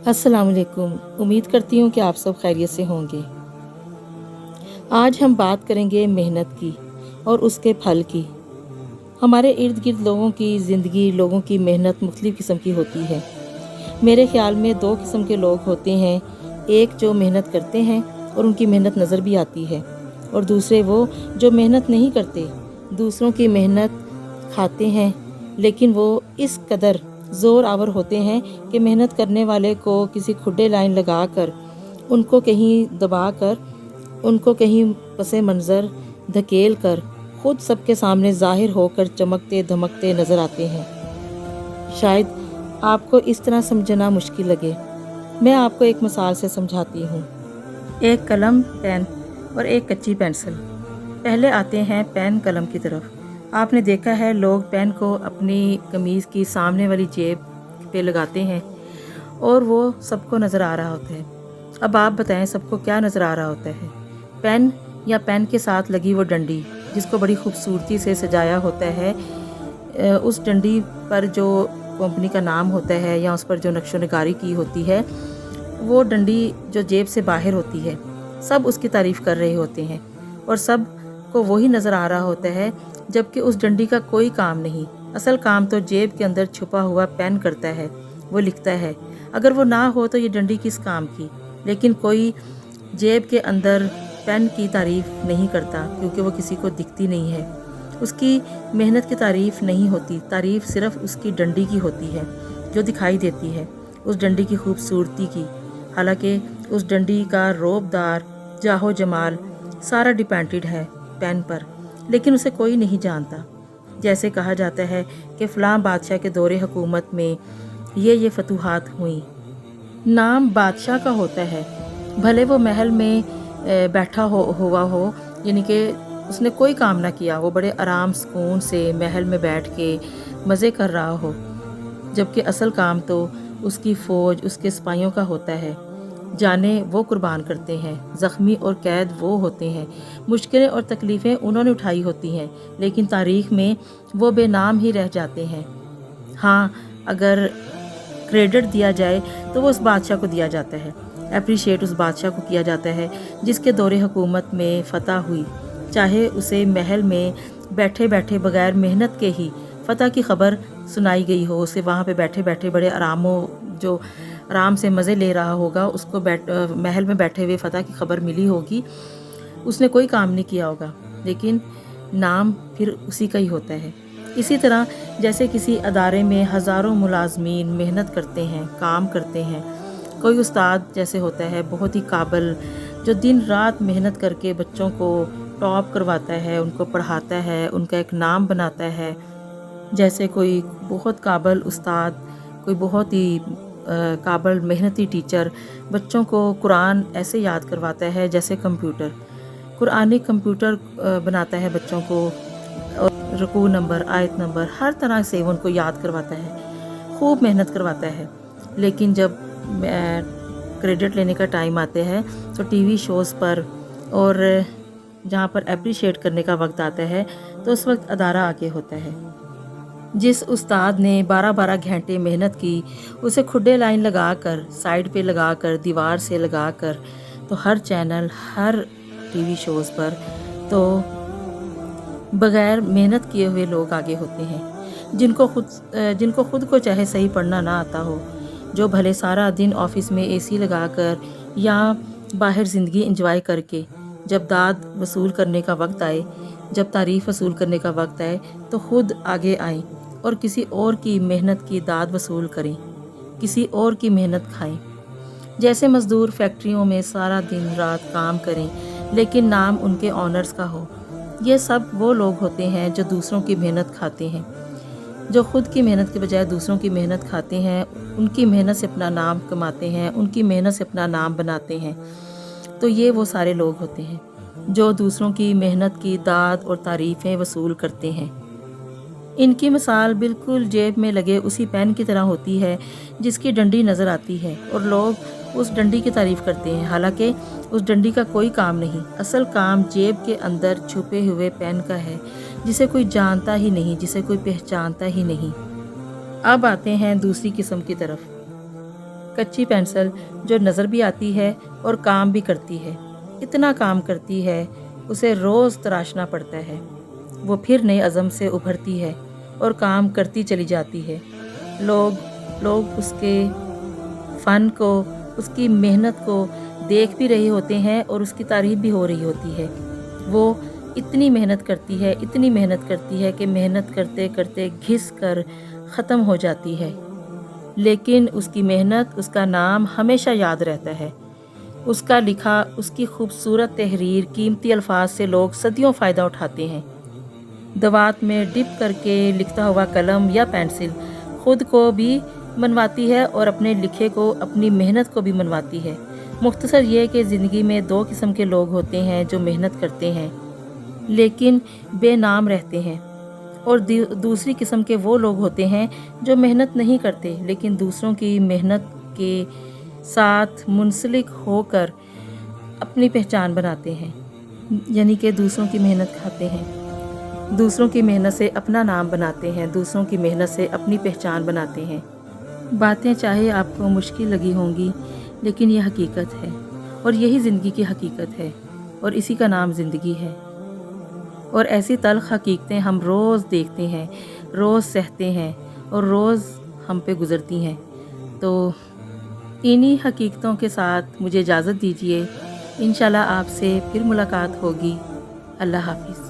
अस्सलाम वालेकुम। उम्मीद करती हूँ कि आप सब खैरियत से होंगे। आज हम बात करेंगे मेहनत की और उसके फल की। हमारे इर्द गिर्द लोगों की ज़िंदगी, लोगों की मेहनत मुख्तलिफ़ किस्म की होती है। मेरे ख़्याल में दो किस्म के लोग होते हैं, एक जो मेहनत करते हैं और उनकी मेहनत नज़र भी आती है, और दूसरे वो जो मेहनत नहीं करते, दूसरों की मेहनत खाते हैं, लेकिन वो इस कदर ज़ोर आवर होते हैं कि मेहनत करने वाले को किसी खुड्डे लाइन लगा कर, उनको कहीं दबा कर, उनको कहीं पसे मंज़र धकेल कर ख़ुद सबके सामने ज़ाहिर होकर चमकते धमकते नज़र आते हैं। शायद आपको इस तरह समझना मुश्किल लगे। मैं आपको एक मिसाल से समझाती हूँ। एक कलम, पेन और एक कच्ची पेंसिल। पहले आते हैं पेन कलम की तरफ। आपने देखा है लोग पेन को अपनी कमीज़ की सामने वाली जेब पे लगाते हैं और वो सबको नज़र आ रहा होता है। अब आप बताएं सबको क्या नज़र आ रहा होता है? पेन या पेन के साथ लगी वो डंडी जिसको बड़ी खूबसूरती से सजाया होता है। उस डंडी पर जो कंपनी का नाम होता है या उस पर जो नक्शो निगारी की होती है, वो डंडी जो जेब से बाहर होती है, सब उसकी तारीफ़ कर रहे होते हैं और सब को वही नज़र आ रहा होता है, जबकि उस डंडी का कोई काम नहीं। असल काम तो जेब के अंदर छुपा हुआ पेन करता है, वो लिखता है। अगर वो ना हो तो ये डंडी किस काम की? लेकिन कोई जेब के अंदर पेन की तारीफ़ नहीं करता, क्योंकि वो किसी को दिखती नहीं है। उसकी मेहनत की तारीफ़ नहीं होती, तारीफ़ सिर्फ़ उसकी डंडी की होती है जो दिखाई देती है, उस डंडी की खूबसूरती की। हालांकि उस डंडी का रोबदार जाहो जमाल सारा डिपेंडेड है पेन पर, लेकिन उसे कोई नहीं जानता। जैसे कहा जाता है कि फ़लाँ बादशाह के दौरे हुकूमत में ये फतूहात हुई। नाम बादशाह का होता है, भले वो महल में बैठा हुआ हो, यानी कि उसने कोई काम ना किया हो, बड़े आराम सुकून से महल में बैठ के मज़े कर रहा हो, जबकि असल काम तो उसकी फ़ौज, उसके सिपाहियों का होता है। जाने वो कुर्बान करते हैं, ज़ख्मी और कैद वो होते हैं, मुश्किलें और तकलीफ़ें उन्होंने उठाई होती हैं, लेकिन तारीख़ में वो बेनाम ही रह जाते हैं। हाँ, अगर क्रेडिट दिया जाए तो वो उस बादशाह को दिया जाता है, अप्रिशिएट उस बादशाह को किया जाता है जिसके दौरे हुकूमत में फ़तह हुई, चाहे उसे महल में बैठे बैठे बग़ैर मेहनत के ही फ़तह की ख़बर सुनाई गई हो। उसे वहाँ पे बैठे बैठे बड़े जो आराम से मज़े ले रहा होगा, उसको महल में बैठे हुए फ़तह की ख़बर मिली होगी। उसने कोई काम नहीं किया होगा, लेकिन नाम फिर उसी का ही होता है। इसी तरह जैसे किसी अदारे में हज़ारों मुलाज़मीन मेहनत करते हैं, काम करते हैं। कोई उस्ताद जैसे होता है बहुत ही काबिल, जो दिन रात मेहनत करके बच्चों को टॉप करवाता है, उनको पढ़ाता है, उनका एक नाम बनाता है। जैसे कोई बहुत काबिल उस्ताद, कोई बहुत ही काबिल मेहनती टीचर बच्चों को कुरान ऐसे याद करवाता है जैसे कंप्यूटर, कुरानी कंप्यूटर बनाता है बच्चों को, और रुकू नंबर, आयत नंबर हर तरह से उनको याद करवाता है, खूब मेहनत करवाता है। लेकिन जब क्रेडिट लेने का टाइम आते हैं तो टीवी शोज़ पर और जहाँ पर अप्रिशिएट करने का वक्त आता है, तो उस वक्त अदारा आगे होता है। जिस उस्ताद ने 12-12 घंटे मेहनत की, उसे खुड्डे लाइन लगा कर, साइड पे लगा कर, दीवार से लगा कर, तो हर चैनल, हर टीवी शोज़ पर तो बग़ैर मेहनत किए हुए लोग आगे होते हैं, जिनको खुद को चाहे सही पढ़ना ना आता हो, जो भले सारा दिन ऑफिस में एसी लगाकर या बाहर ज़िंदगी एंजॉय करके, जब दाद वसूल करने का वक्त आए, जब तारीफ़ वसूल करने का वक्त आए, तो खुद आगे आएँ और किसी और की मेहनत की दाद वसूल करें, किसी और की मेहनत खाएं। जैसे मज़दूर फैक्ट्रियों में सारा दिन रात काम करें, लेकिन नाम उनके ऑनर्स का हो। ये सब वो लोग होते हैं जो दूसरों की मेहनत खाते हैं, जो खुद की मेहनत के बजाय दूसरों की मेहनत खाते हैं, उनकी मेहनत से अपना नाम कमाते हैं, उनकी मेहनत से अपना नाम बनाते हैं। तो ये वो सारे लोग होते हैं जो दूसरों की मेहनत की दाद और तारीफ़ें वसूल करते हैं। इनकी मिसाल बिल्कुल जेब में लगे उसी पेन की तरह होती है जिसकी डंडी नज़र आती है और लोग उस डंडी की तारीफ़ करते हैं, हालांकि उस डंडी का कोई काम नहीं। असल काम जेब के अंदर छुपे हुए पेन का है, जिसे कोई जानता ही नहीं, जिसे कोई पहचानता ही नहीं। अब आते हैं दूसरी किस्म की तरफ। कच्ची पेंसिल जो नज़र भी आती है और काम भी करती है, इतना काम करती है उसे रोज़ तराशना पड़ता है। वो फिर नए अज़म से उभरती है और काम करती चली जाती है। लोग उसके फ़न को, उसकी मेहनत को देख भी रहे होते हैं और उसकी तारीफ़ भी हो रही होती है। वो इतनी मेहनत करती है, इतनी मेहनत करती है कि मेहनत करते करते घिस कर ख़त्म हो जाती है, लेकिन उसकी मेहनत, उसका नाम हमेशा याद रहता है। उसका लिखा, उसकी खूबसूरत तहरीर, कीमती अल्फाज से लोग सदियों फ़ायदा उठाते हैं। दवात में डिप करके लिखता हुआ कलम या पेंसिल ख़ुद को भी मनवाती है और अपने लिखे को, अपनी मेहनत को भी मनवाती है। मुख्तसर ये कि ज़िंदगी में दो किस्म के लोग होते हैं जो मेहनत करते हैं लेकिन बेनाम रहते हैं, और दूसरी किस्म के वो लोग होते हैं जो मेहनत नहीं करते लेकिन दूसरों की मेहनत के साथ मुंसलिक होकर अपनी पहचान बनाते हैं, यानी कि दूसरों की मेहनत खाते हैं, दूसरों की मेहनत से अपना नाम बनाते हैं, दूसरों की मेहनत से अपनी पहचान बनाते हैं। बातें चाहे आपको मुश्किल लगी होंगी लेकिन ये हकीकत है, और यही ज़िंदगी की हकीकत है, और इसी का नाम ज़िंदगी है। और ऐसी तल्ख़ हकीकतें हम रोज़ देखते हैं, रोज़ सहते हैं और रोज़ हम पे गुज़रती हैं। तो इन्हीं हकीकतों के साथ मुझे इजाज़त दीजिए। इंशाल्लाह आपसे फिर मुलाकात होगी। अल्लाह हाफ़िज़।